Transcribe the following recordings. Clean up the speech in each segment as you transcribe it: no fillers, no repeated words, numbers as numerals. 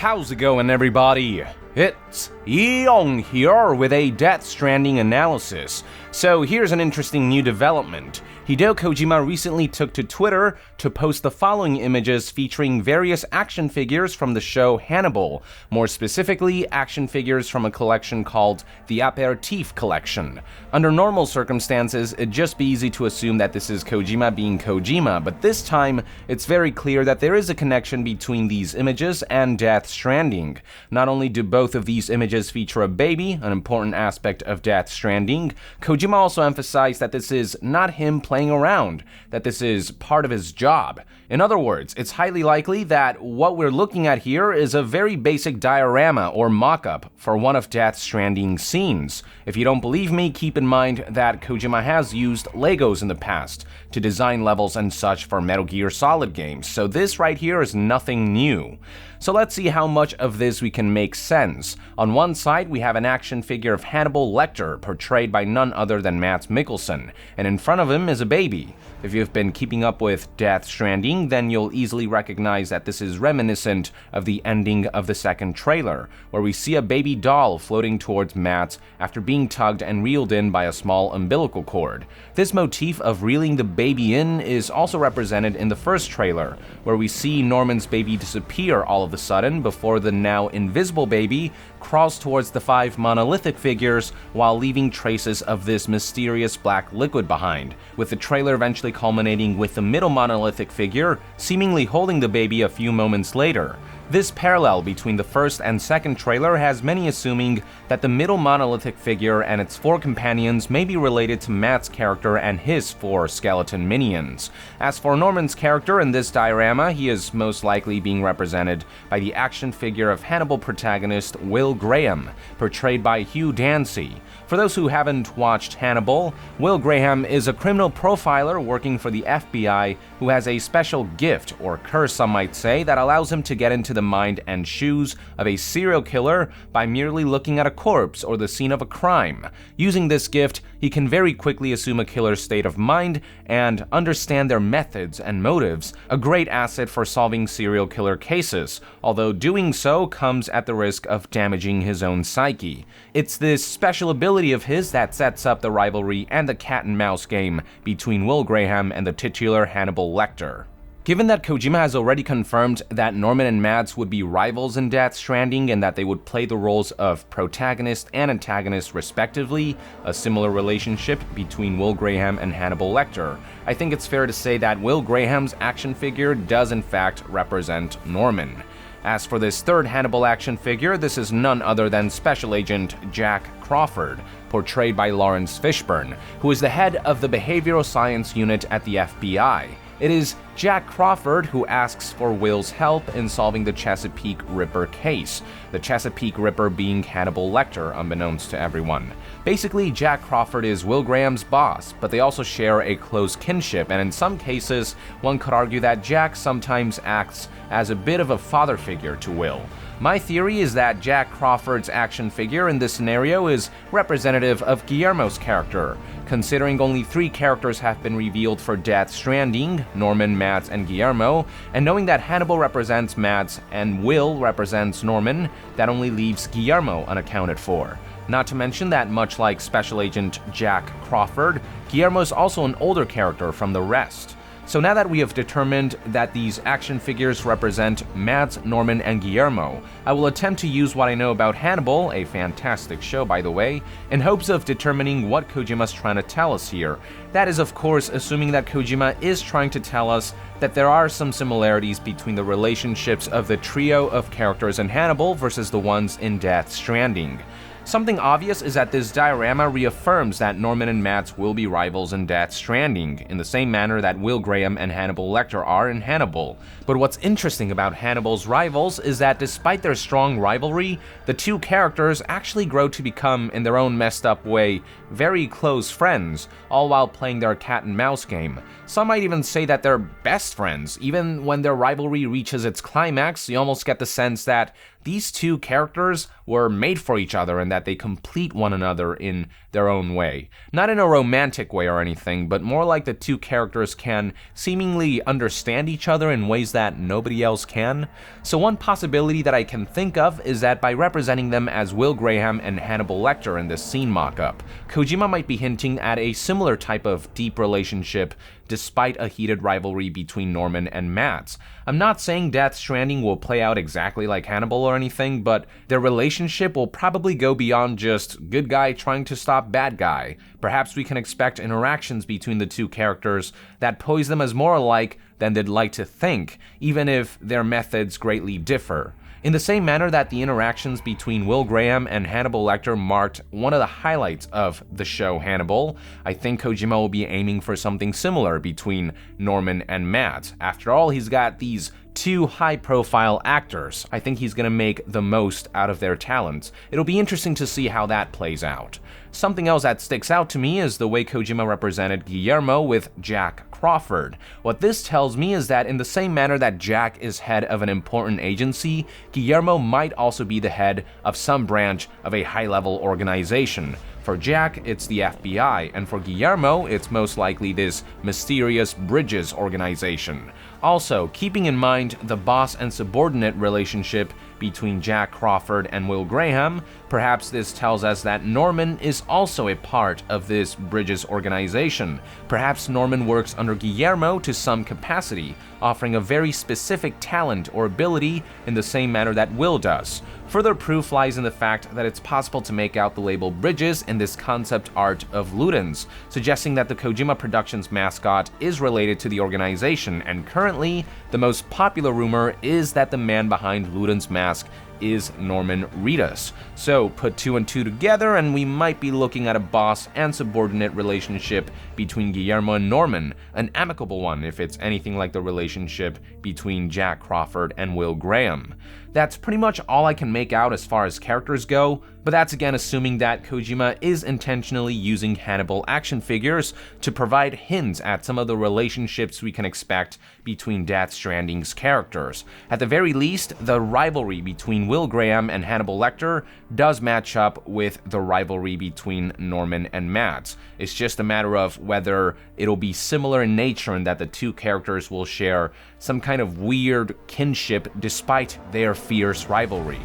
How's it going, everybody? It's Yong here with a Death Stranding analysis. So here's an interesting new development. Hideo Kojima recently took to Twitter to post the following images featuring various action figures from the show Hannibal, more specifically action figures from a collection called the Aperitif Collection. Under normal circumstances, it'd just be easy to assume that this is Kojima being Kojima, but this time, it's very clear that there is a connection between these images and Death Stranding. Not only do both of these images feature a baby, an important aspect of Death Stranding, Kojima also emphasized that this is not him playing around, that this is part of his job. In other words, it's highly likely that what we're looking at here is a very basic diorama or mock-up for one of Death Stranding's scenes. If you don't believe me, keep in mind that Kojima has used Legos in the past to design levels and such for Metal Gear Solid games, so this right here is nothing new. So let's see how much of this we can make sense. On one side, we have an action figure of Hannibal Lecter, portrayed by none other than Mads Mikkelsen, and in front of him is a baby. If you've been keeping up with Death Stranding, then you'll easily recognize that this is reminiscent of the ending of the second trailer, where we see a baby doll floating towards Mads after being tugged and reeled in by a small umbilical cord. This motif of reeling the baby in is also represented in the first trailer, where we see Norman's baby disappear all of a sudden before the now invisible baby crawls towards the 5 monolithic figures while leaving traces of this mysterious black liquid behind, with the trailer eventually culminating with the middle monolithic figure seemingly holding the baby a few moments later. This parallel between the first and second trailer has many assuming that the middle monolithic figure and its 4 companions may be related to Matt's character and his 4 skeleton minions. As for Norman's character in this diorama, he is most likely being represented by the action figure of Hannibal protagonist Will Graham, portrayed by Hugh Dancy. For those who haven't watched Hannibal, Will Graham is a criminal profiler working for the FBI who has a special gift, or curse some might say, that allows him to get into the mind and shoes of a serial killer by merely looking at a corpse or the scene of a crime. Using this gift, he can very quickly assume a killer's state of mind and understand their methods and motives, a great asset for solving serial killer cases, although doing so comes at the risk of damaging his own psyche. It's this special ability of his that sets up the rivalry and the cat and mouse game between Will Graham and the titular Hannibal Lecter. Given that Kojima has already confirmed that Norman and Mads would be rivals in Death Stranding and that they would play the roles of protagonist and antagonist respectively, a similar relationship between Will Graham and Hannibal Lecter, I think it's fair to say that Will Graham's action figure does in fact represent Norman. As for this third Hannibal action figure, this is none other than Special Agent Jack Crawford, portrayed by Lawrence Fishburne, who is the head of the behavioral science unit at the FBI. It is Jack Crawford who asks for Will's help in solving the Chesapeake Ripper case, the Chesapeake Ripper being Hannibal Lecter, unbeknownst to everyone. Basically, Jack Crawford is Will Graham's boss, but they also share a close kinship, and in some cases, one could argue that Jack sometimes acts as a bit of a father figure to Will. My theory is that Jack Crawford's action figure in this scenario is representative of Guillermo's character. Considering only 3 characters have been revealed for Death Stranding, Norman, Mads, and Guillermo, and knowing that Hannibal represents Mads and Will represents Norman, that only leaves Guillermo unaccounted for. Not to mention that much like Special Agent Jack Crawford, Guillermo is also an older character from the rest. So now that we have determined that these action figures represent Mads, Norman, and Guillermo, I will attempt to use what I know about Hannibal, a fantastic show by the way, in hopes of determining what Kojima's trying to tell us here. That is of course assuming that Kojima is trying to tell us that there are some similarities between the relationships of the trio of characters in Hannibal versus the ones in Death Stranding. Something obvious is that this diorama reaffirms that Norman and Mads will be rivals in Death Stranding, in the same manner that Will Graham and Hannibal Lecter are in Hannibal. But what's interesting about Hannibal's rivals is that despite their strong rivalry, the 2 characters actually grow to become, in their own messed up way, very close friends, all while playing their cat and mouse game. Some might even say that they're best friends. Even when their rivalry reaches its climax, you almost get the sense that these 2 characters were made for each other and that they complete one another in their own way. Not in a romantic way or anything, but more like the two characters can seemingly understand each other in ways that nobody else can. So one possibility that I can think of is that by representing them as Will Graham and Hannibal Lecter in this scene mock-up, Kojima might be hinting at a similar type of deep relationship despite a heated rivalry between Norman and Mads. I'm not saying Death Stranding will play out exactly like Hannibal or anything, but their relationship will probably go beyond just good guy trying to stop bad guy. Perhaps we can expect interactions between the two characters that pose them as more alike than they'd like to think, even if their methods greatly differ. In the same manner that the interactions between Will Graham and Hannibal Lecter marked one of the highlights of the show Hannibal, I think Kojima will be aiming for something similar between Norman and Mads. After all, he's got these two high-profile actors. I think he's gonna make the most out of their talents. It'll be interesting to see how that plays out. Something else that sticks out to me is the way Kojima represented Guillermo with Jack Crawford. What this tells me is that in the same manner that Jack is head of an important agency, Guillermo might also be the head of some branch of a high-level organization. For Jack, it's the FBI, and for Guillermo, it's most likely this mysterious Bridges organization. Also, keeping in mind the boss and subordinate relationship between Jack Crawford and Will Graham, perhaps this tells us that Norman is also a part of this Bridges organization. Perhaps Norman works under Guillermo to some capacity, offering a very specific talent or ability in the same manner that Will does. Further proof lies in the fact that it's possible to make out the label Bridges in this concept art of Ludens, suggesting that the Kojima Productions mascot is related to the organization, and currently, the most popular rumor is that the man behind Ludens' mask is Norman Reedus. So put two and two together and we might be looking at a boss and subordinate relationship between Guillermo and Norman, an amicable one if it's anything like the relationship between Jack Crawford and Will Graham. That's pretty much all I can make out as far as characters go, but that's again assuming that Kojima is intentionally using Hannibal action figures to provide hints at some of the relationships we can expect between Death Stranding's characters. At the very least, the rivalry between Will Graham and Hannibal Lecter does match up with the rivalry between Norman and Mads. It's just a matter of whether it'll be similar in nature and that the two characters will share some kind of weird kinship despite their fierce rivalry.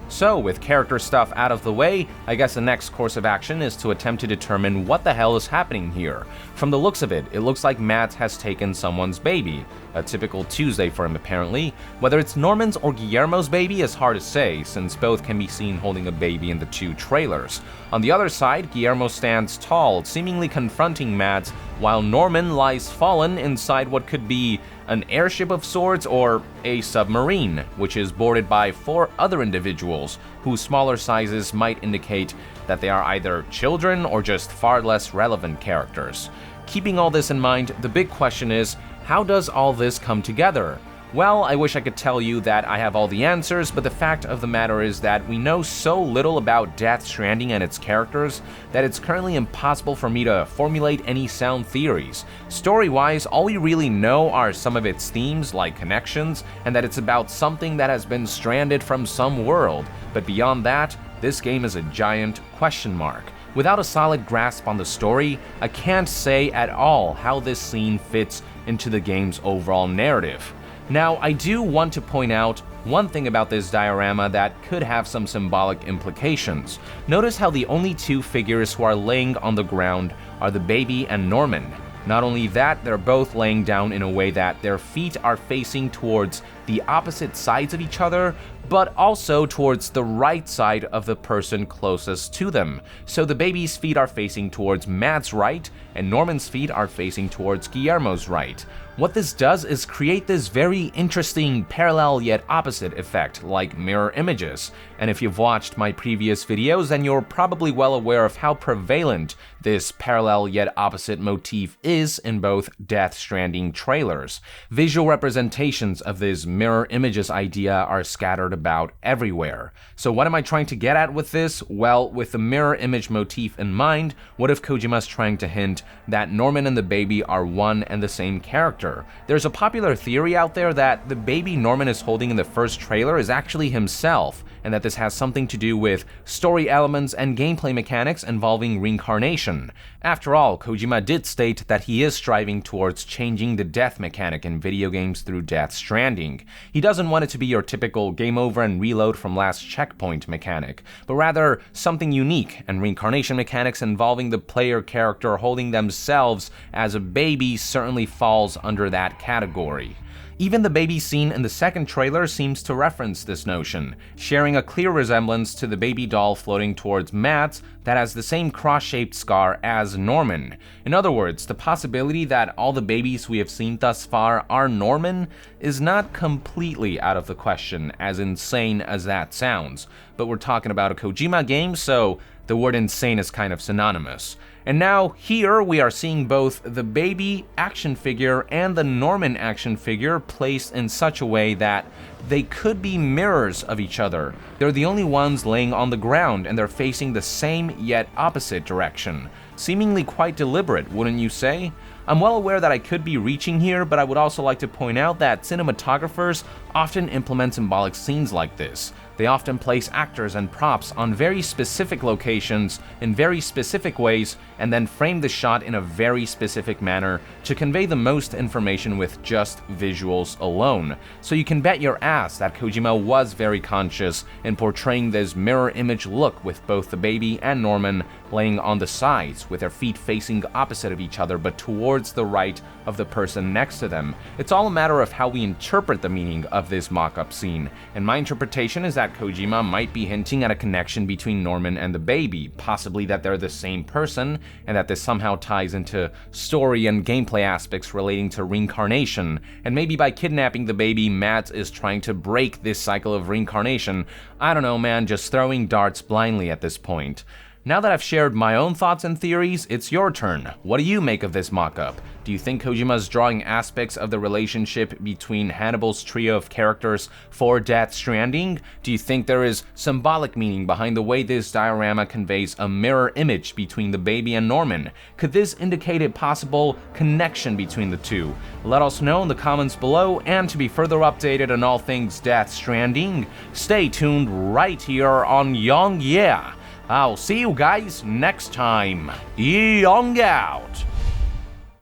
So, with character stuff out of the way, I guess the next course of action is to attempt to determine what the hell is happening here. From the looks of it, it looks like Matt has taken someone's baby. A typical Tuesday for him apparently. Whether it's Norman's or Guillermo's baby is hard to say, since both can be seen holding a baby in the two trailers. On the other side, Guillermo stands tall, seemingly confronting Mads, while Norman lies fallen inside what could be an airship of sorts or a submarine, which is boarded by 4 other individuals, whose smaller sizes might indicate that they are either children or just far less relevant characters. Keeping all this in mind, the big question is, how does all this come together? Well, I wish I could tell you that I have all the answers, but the fact of the matter is that we know so little about Death Stranding and its characters that it's currently impossible for me to formulate any sound theories. Story-wise, all we really know are some of its themes, like connections, and that it's about something that has been stranded from some world. But beyond that, this game is a giant question mark. Without a solid grasp on the story, I can't say at all how this scene fits into the game's overall narrative. Now, I do want to point out one thing about this diorama that could have some symbolic implications. Notice how the only 2 figures who are laying on the ground are the baby and Norman. Not only that, they're both laying down in a way that their feet are facing towards the opposite sides of each other, but also towards the right side of the person closest to them. So the baby's feet are facing towards Matt's right, and Norman's feet are facing towards Guillermo's right. What this does is create this very interesting parallel yet opposite effect, like mirror images. And if you've watched my previous videos, then you're probably well aware of how prevalent this parallel yet opposite motif is in both Death Stranding trailers. Visual representations of this mirror images idea are scattered about everywhere. So what am I trying to get at with this? Well, with the mirror image motif in mind, what if Kojima's trying to hint that Norman and the baby are one and the same character? There's a popular theory out there that the baby Norman is holding in the first trailer is actually himself, and that this has something to do with story elements and gameplay mechanics involving reincarnation. After all, Kojima did state that he is striving towards changing the death mechanic in video games through Death Stranding. He doesn't want it to be your typical game over and reload from last checkpoint mechanic, but rather something unique, and reincarnation mechanics involving the player character holding themselves as a baby certainly falls under that category. Even the baby scene in the second trailer seems to reference this notion, sharing a clear resemblance to the baby doll floating towards Matt that has the same cross-shaped scar as Norman. In other words, the possibility that all the babies we have seen thus far are Norman is not completely out of the question, as insane as that sounds. But we're talking about a Kojima game, so the word insane is kind of synonymous. And now, here we are seeing both the baby action figure and the Norman action figure placed in such a way that they could be mirrors of each other. They're the only ones laying on the ground, and they're facing the same yet opposite direction. Seemingly quite deliberate, wouldn't you say? I'm well aware that I could be reaching here, but I would also like to point out that cinematographers often implement symbolic scenes like this. They often place actors and props on very specific locations in very specific ways, and then frame the shot in a very specific manner to convey the most information with just visuals alone. So you can bet your ass that Kojima was very conscious in portraying this mirror image look with both the baby and Norman laying on the sides, with their feet facing opposite of each other but towards the right of the person next to them. It's all a matter of how we interpret the meaning of this mock-up scene, and my interpretation is that Kojima might be hinting at a connection between Norman and the baby, possibly that they're the same person, and that this somehow ties into story and gameplay aspects relating to reincarnation, and maybe by kidnapping the baby, Matt is trying to break this cycle of reincarnation. I don't know, man, just throwing darts blindly at this point. Now that I've shared my own thoughts and theories, it's your turn. What do you make of this mock-up? Do you think Kojima's drawing aspects of the relationship between Hannibal's trio of characters for Death Stranding? Do you think there is symbolic meaning behind the way this diorama conveys a mirror image between the baby and Norman? Could this indicate a possible connection between the two? Let us know in the comments below, and to be further updated on all things Death Stranding, stay tuned right here on Young Yeah. I'll see you guys next time. Young out!